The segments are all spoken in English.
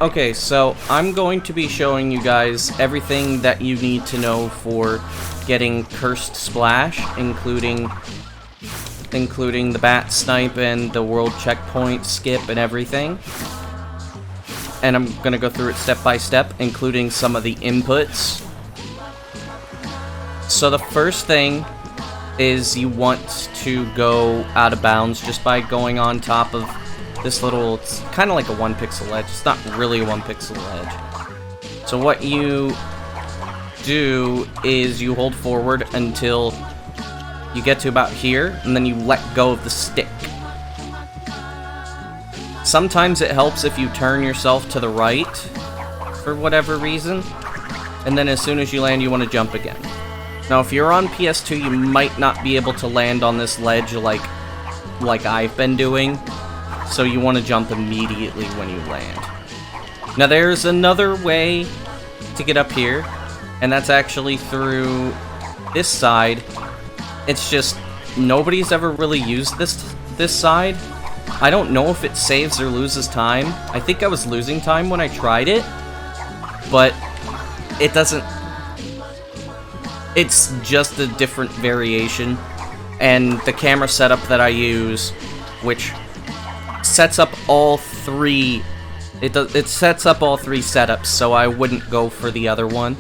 Okay, so I'm going to be showing you guys everything that you need to know for getting Cursed Splash, including the bat snipe and the world checkpoint skip and everything. And I'm gonna go through it step by step, including some of the inputs. So the first thing is you want to go out of bounds just by going on top of this little, it's kind of like a 1 pixel ledge. It's not really a 1 pixel ledge. So what you do is you hold forward until you get to about here, and then you let go of the stick. Sometimes it helps if you turn yourself to the right for whatever reason, and then as soon as you land, you want to jump again. Now, if you're on PS2, you might not be able to land on this ledge like I've been doing, so you want to jump immediately when you land. Now, there's another way to get up here, and that's actually through this side. It's just nobody's ever really used this side. I don't know if it saves or loses time. I think I was losing time when I tried it, but it doesn't. It's just a different variation, and the camera setup that I use, which sets up all three. It sets up all three setups, so I wouldn't go for the other one.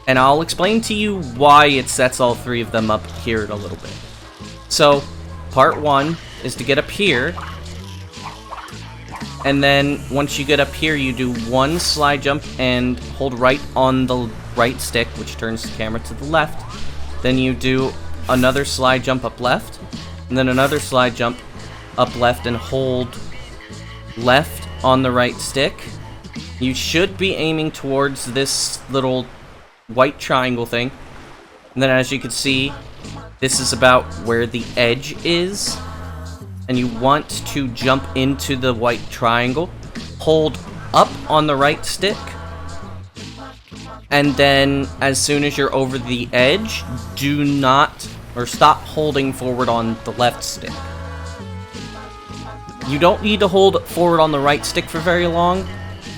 And I'll explain to you why it sets all three of them up here in a little bit. So, part 1 is to get up here, and then once you get up here, you do one slide jump and hold right on the right stick, which turns the camera to the left. Then you do another slide jump up left, and then another slide jump up left and hold left on the right stick. You should be aiming towards this little white triangle thing, and then as you can see, this is about where the edge is, and you want to jump into the white triangle, hold up on the right stick, and then as soon as you're over the edge, do not, or stop holding forward on the left stick. You don't need to hold forward on the right stick for very long.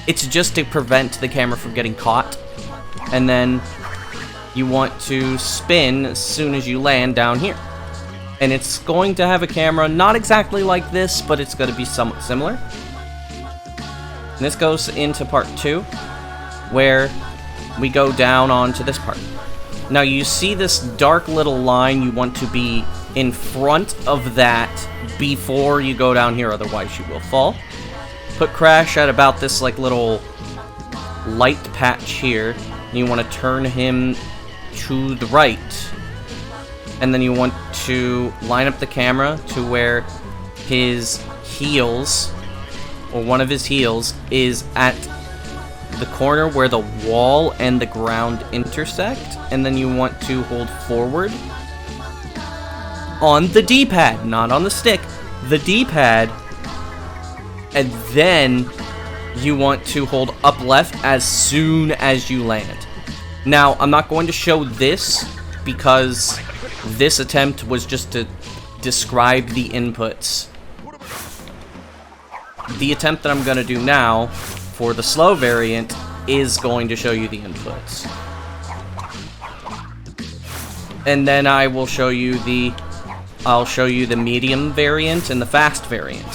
It's just to prevent the camera from getting caught. And then you want to spin as soon as you land down here. And it's going to have a camera not exactly like this, but it's going to be somewhat similar. And this goes into part 2, where we go down onto this part. Now you see this dark little line, you want to be in front of that before you go down here, otherwise you will fall. Put Crash at about this like little light patch here. You want to turn him to the right, and then you want to line up the camera to where his heels, or one of his heels, is at the corner where the wall and the ground intersect, and then you want to hold forward on the D-pad, not on the stick, the D-pad, and then you want to hold up left as soon as you land. Now, I'm not going to show this because this attempt was just to describe the inputs. The attempt that I'm going to do now for the slow variant is going to show you the inputs. And then I will show you I'll show you the medium variant and the fast variant.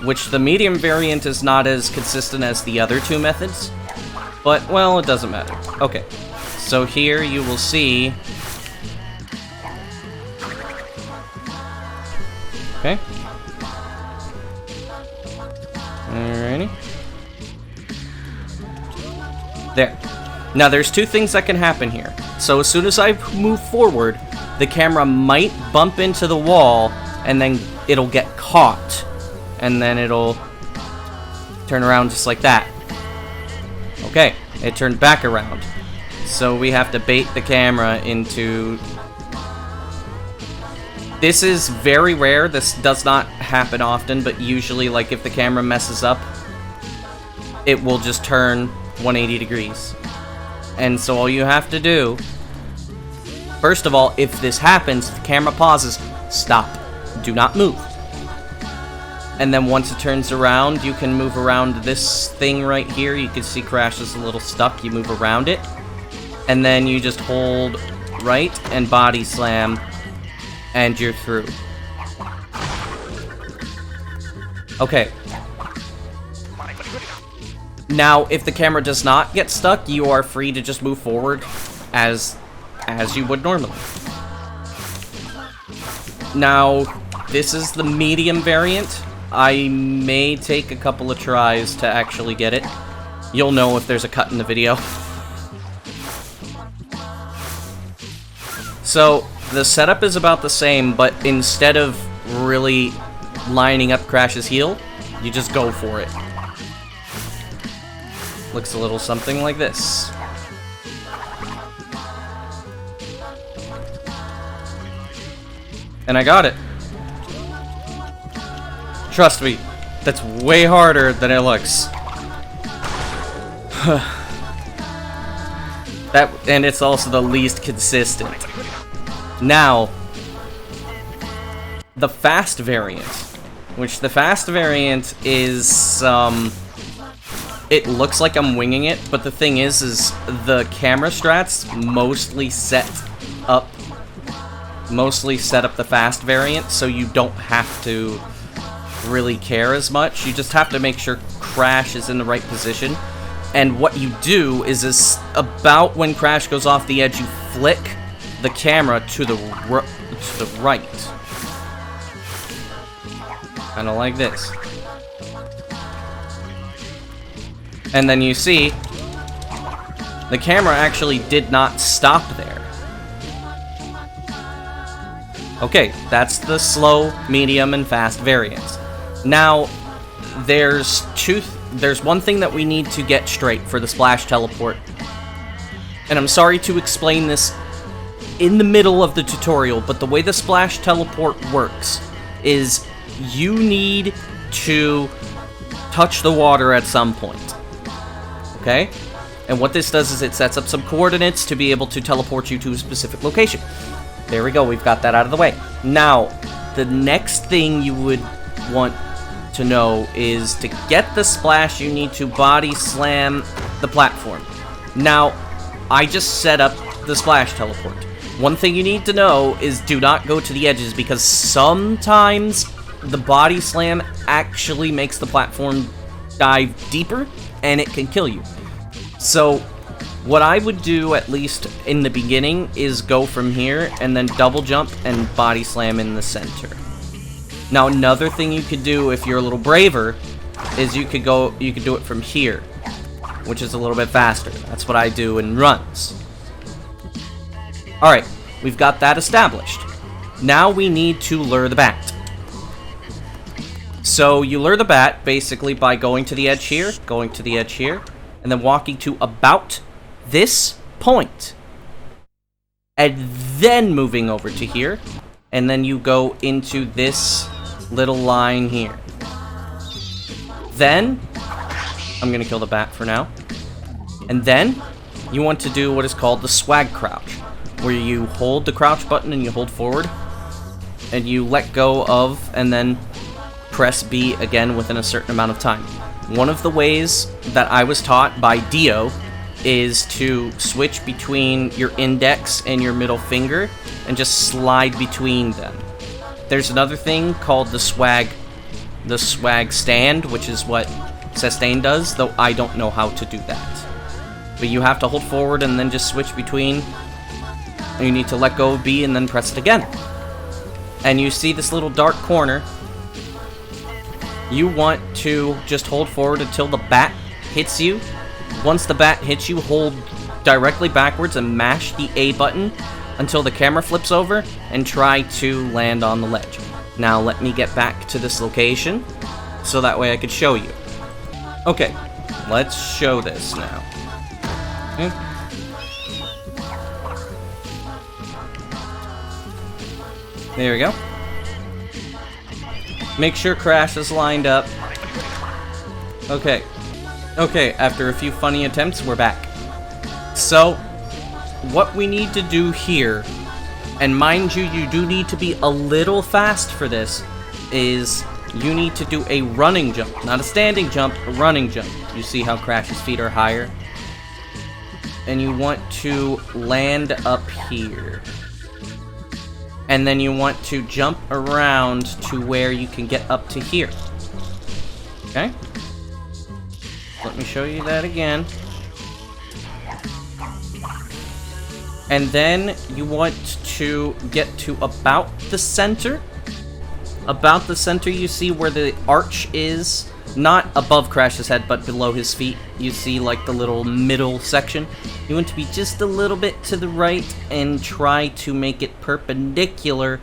Which the medium variant is not as consistent as the other two methods. But, well, it doesn't matter. Okay, so here you will see... Okay. Alrighty. There. Now, there's two things that can happen here. So, as soon as I move forward, the camera might bump into the wall, and then it'll get caught. And then it'll turn around just like that. Okay, it turned back around. So we have to bait the camera into... This is very rare. This does not happen often, but usually, like, if the camera messes up, it will just turn 180 degrees. And so all you have to do... First of all, if this happens, the camera pauses, stop. Do not move. And then once it turns around, you can move around this thing right here. You can see Crash is a little stuck. You move around it. And then you just hold right and body slam, and you're through. Okay. Now, if the camera does not get stuck, you are free to just move forward as you would normally. Now, this is the medium variant. I may take a couple of tries to actually get it. You'll know if there's a cut in the video. So, the setup is about the same, but instead of really lining up Crash's heel, you just go for it. Looks a little something like this. And I got it. Trust me, that's way harder than it looks. And it's also the least consistent. Now, the fast variant, which the fast variant is, it looks like I'm winging it, but the thing is the camera strats mostly set up the fast variant, so you don't have to really care as much. You just have to make sure Crash is in the right position. And what you do is about when Crash goes off the edge, you flick the camera to the right. Kind of like this. And then you see, the camera actually did not stop there. Okay, that's the slow, medium, and fast variants. Now, there's one thing that we need to get straight for the splash teleport. And I'm sorry to explain this in the middle of the tutorial, but the way the splash teleport works is you need to touch the water at some point. Okay? And what this does is it sets up some coordinates to be able to teleport you to a specific location. There we go, we've got that out of the way. Now, the next thing you would want to know is to get the splash, you need to body slam the platform. Now, I just set up the splash teleport. One thing you need to know is do not go to the edges, because sometimes the body slam actually makes the platform dive deeper, and it can kill you. So, what I would do, at least in the beginning, is go from here, and then double jump and body slam in the center. Now, another thing you could do if you're a little braver is you could do it from here, which is a little bit faster. That's what I do in runs. Alright, we've got that established. Now we need to lure the bat. So you lure the bat basically by going to the edge here, and then walking to about this point. And then moving over to here, and then you go into this little line here. Then, I'm gonna kill the bat for now. And then, you want to do what is called the swag crouch, where you hold the crouch button and you hold forward, and you let go of, and then press B again within a certain amount of time. One of the ways that I was taught by Dio is to switch between your index and your middle finger and just slide between them. There's another thing called the swag stand, which is what Sustain does, though I don't know how to do that. But you have to hold forward and then just switch between, and you need to let go of B and then press it again. And you see this little dark corner. You want to just hold forward until the bat hits you. Once the bat hits you, hold directly backwards and mash the A button until the camera flips over and try to land on the ledge. Now let me get back to this location so that way I could show you. Okay, let's show this now. Okay. There we go. Make sure Crash is lined up. Okay. Okay, after a few funny attempts, we're back. So, what we need to do here, and mind you, you do need to be a little fast for this, is you need to do a running jump. Not a standing jump, a running jump. You see how Crash's feet are higher? And you want to land up here. And then you want to jump around to where you can get up to here. Okay? Let me show you that again. And then you want to get to about the center. About the center, you see where the arch is. Not above Crash's head, but below his feet. You see like the little middle section. You want to be just a little bit to the right and try to make it perpendicular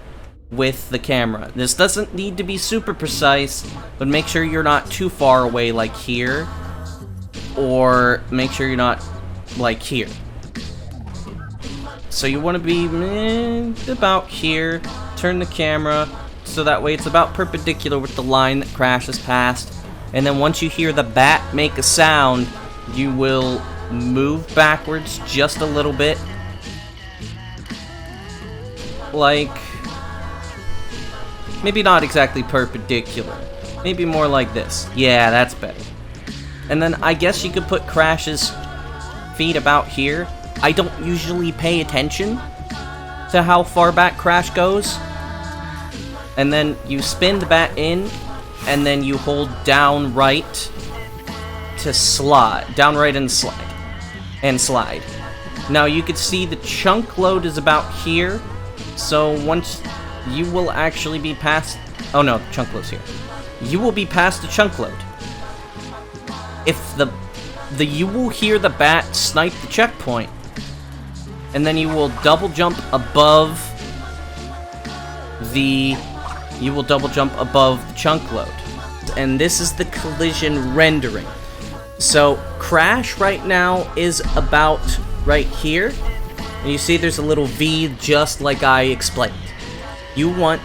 with the camera. This doesn't need to be super precise, but make sure you're not too far away like here. Or make sure you're not like here. So you want to be about here, turn the camera, so that way it's about perpendicular with the line that Crash has passed. And then once you hear the bat make a sound, you will move backwards just a little bit. Like, maybe not exactly perpendicular. Maybe more like this. Yeah, that's better. And then I guess you could put Crash's feet about here. I don't usually pay attention to how far back Crash goes. And then you spin the bat in, and then you hold down right to slide. Down right and slide. And slide. Now you can see the chunk load is about here. So once you will actually be past... Oh no, the chunk load's here. You will be past the chunk load. If you will hear the bat snipe the checkpoint. And then you will double jump above the chunk load. And this is the collision rendering. So Crash right now is about right here. And you see there's a little V just like I explained. You want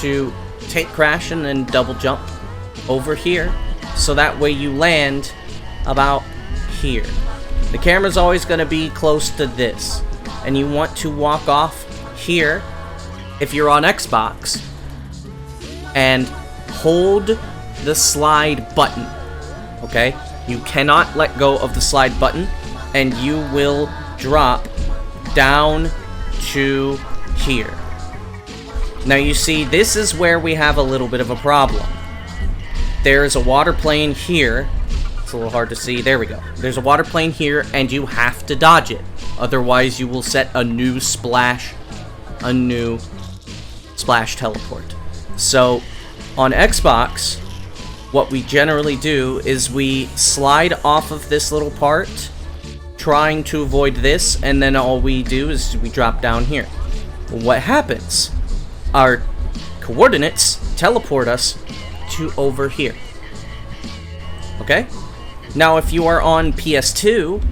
to take Crash and then double jump over here. So that way you land about here. The camera's always going to be close to this. And you want to walk off here, if you're on Xbox, and hold the slide button, okay? You cannot let go of the slide button, and you will drop down to here. Now you see, this is where we have a little bit of a problem. There is a water plane here. It's a little hard to see. There we go. There's a water plane here, and you have to dodge it. Otherwise, you will set a new splash teleport. So, on Xbox, what we generally do is we slide off of this little part, trying to avoid this, and then all we do is we drop down here. What happens? Our coordinates teleport us to over here. Okay? Now, if you are on PS2,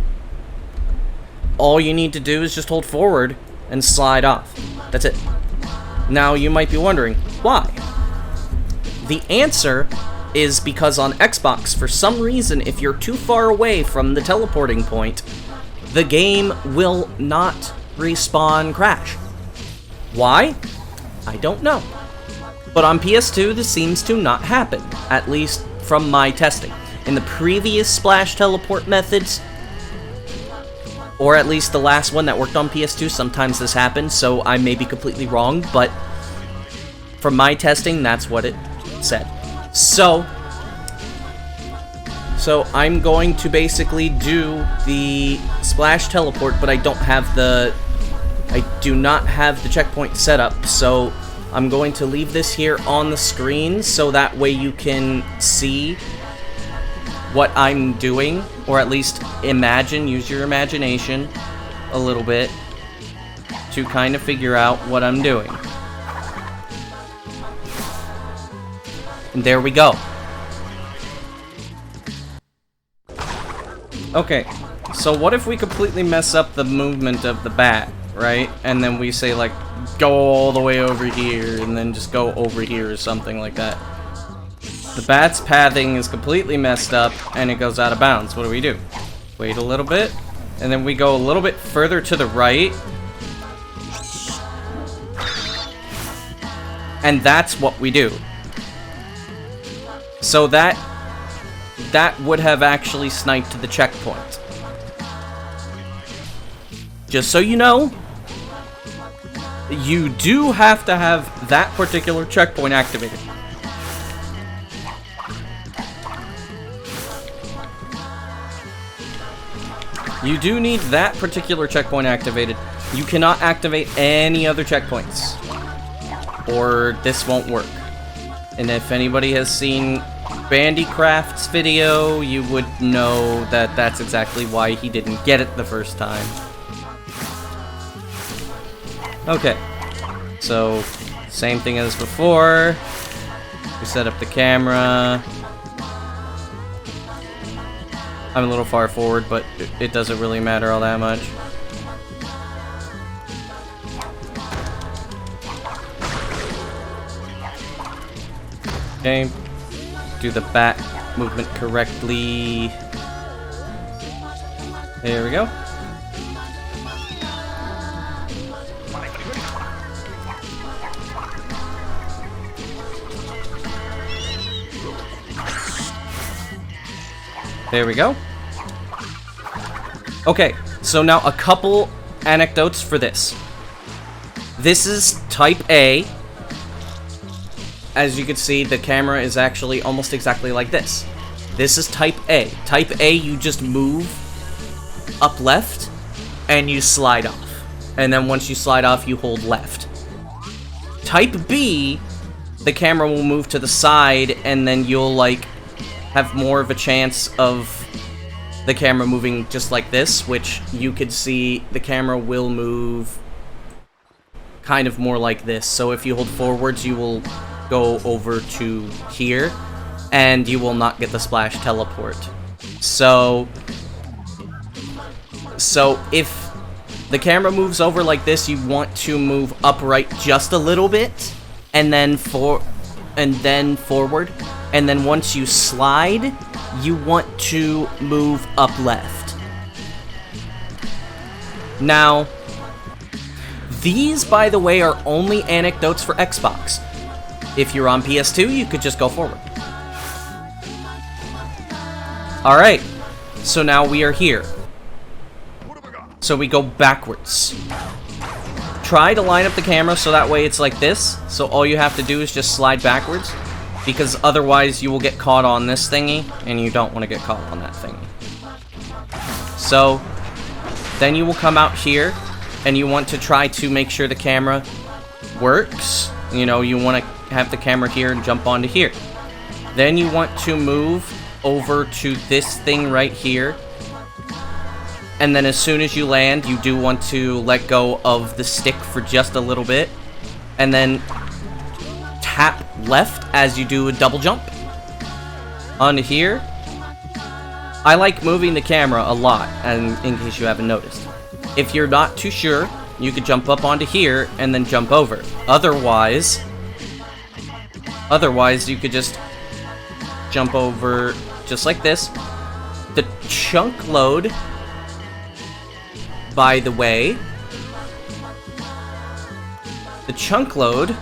all you need to do is just hold forward and slide off. That's it. Now, you might be wondering, why? The answer is because on Xbox, for some reason, if you're too far away from the teleporting point, the game will not respawn Crash. Why? I don't know. But on PS2, this seems to not happen, at least from my testing. In the previous splash teleport methods, or at least the last one that worked on PS2, sometimes this happened, so I may be completely wrong, but from my testing, that's what it said. So I'm going to basically do the splash teleport, but I do not have the checkpoint set up, so I'm going to leave this here on the screen, so that way you can see what I'm doing, or at least use your imagination a little bit to kind of figure out what I'm doing. And there we go. Okay, so what if we completely mess up the movement of the bat, right? And then we say, like, go all the way over here, and then just go over here or something like that. The bat's pathing is completely messed up, and it goes out of bounds. What do? Wait a little bit, and then we go a little bit further to the right. And that's what we do. So that would have actually sniped the checkpoint. Just so you know, you do have to have that particular checkpoint activated. You do need that particular checkpoint activated. You cannot activate any other checkpoints, or this won't work. And if anybody has seen Bandycraft's video, you would know that that's exactly why he didn't get it the first time. Okay, so same thing as before. We set up the camera. I'm a little far forward, but it doesn't really matter all that much. Okay, do the bat movement correctly. There we go. There we go. Okay, so now a couple anecdotes for this. This is type A. As you can see, the camera is actually almost exactly like this. This is type A. Type A, you just move up left, and you slide off. And then once you slide off, you hold left. Type B, the camera will move to the side, and then you'll, like, have more of a chance of the camera moving just like this, which you could see the camera will move kind of more like this. So if you hold forwards, you will go over to here, and you will not get the splash teleport. So if the camera moves over like this, you want to move upright just a little bit, and then forward. And then once you slide, you want to move up left. Now, these, by the way, are only anecdotes for Xbox. If you're on PS2, you could just go forward. Alright, so now we are here. So we go backwards. Try to line up the camera so that way it's like this. So all you have to do is just slide backwards, because otherwise you will get caught on this thingy, and you don't want to get caught on that thingy. So then you will come out here, and you want to try to make sure the camera works. You know, you want to have the camera here and jump onto here. Then you want to move over to this thing right here. And then as soon as you land, you do want to let go of the stick for just a little bit. And then tap left as you do a double jump onto here. I like moving the camera a lot, and in case you haven't noticed. If you're not too sure, you could jump up onto here and then jump over. Otherwise you could just jump over just like this. The chunk load, by the way, the chunk load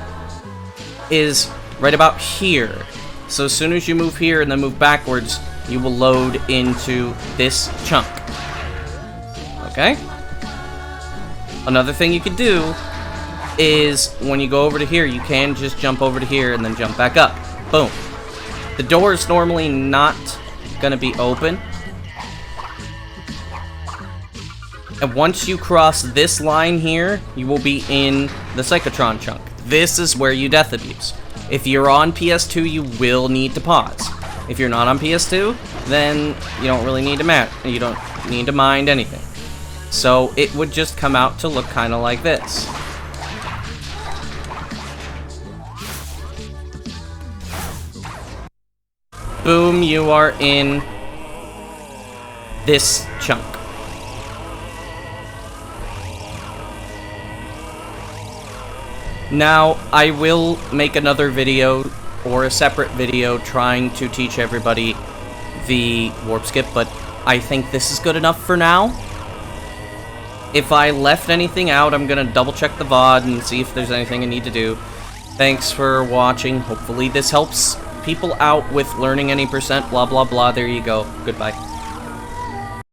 is right about here. So as soon as you move here and then move backwards, you will load into this chunk. Okay? Another thing you could do is when you go over to here, you can just jump over to here and then jump back up. Boom. The door is normally not gonna be open. And once you cross this line here, you will be in the Psychotron chunk. This is where you death abuse. If you're on PS2, you will need to pause. If you're not on PS2, then you don't really need to you don't need to mind anything. So it would just come out to look kind of like this. Boom, you are in this chunk. Now, I will make another video, or a separate video, trying to teach everybody the warp skip, but I think this is good enough for now. If I left anything out, I'm gonna double check the VOD and see if there's anything I need to do. Thanks for watching. Hopefully this helps people out with learning any percent, blah, blah, blah. There you go. Goodbye.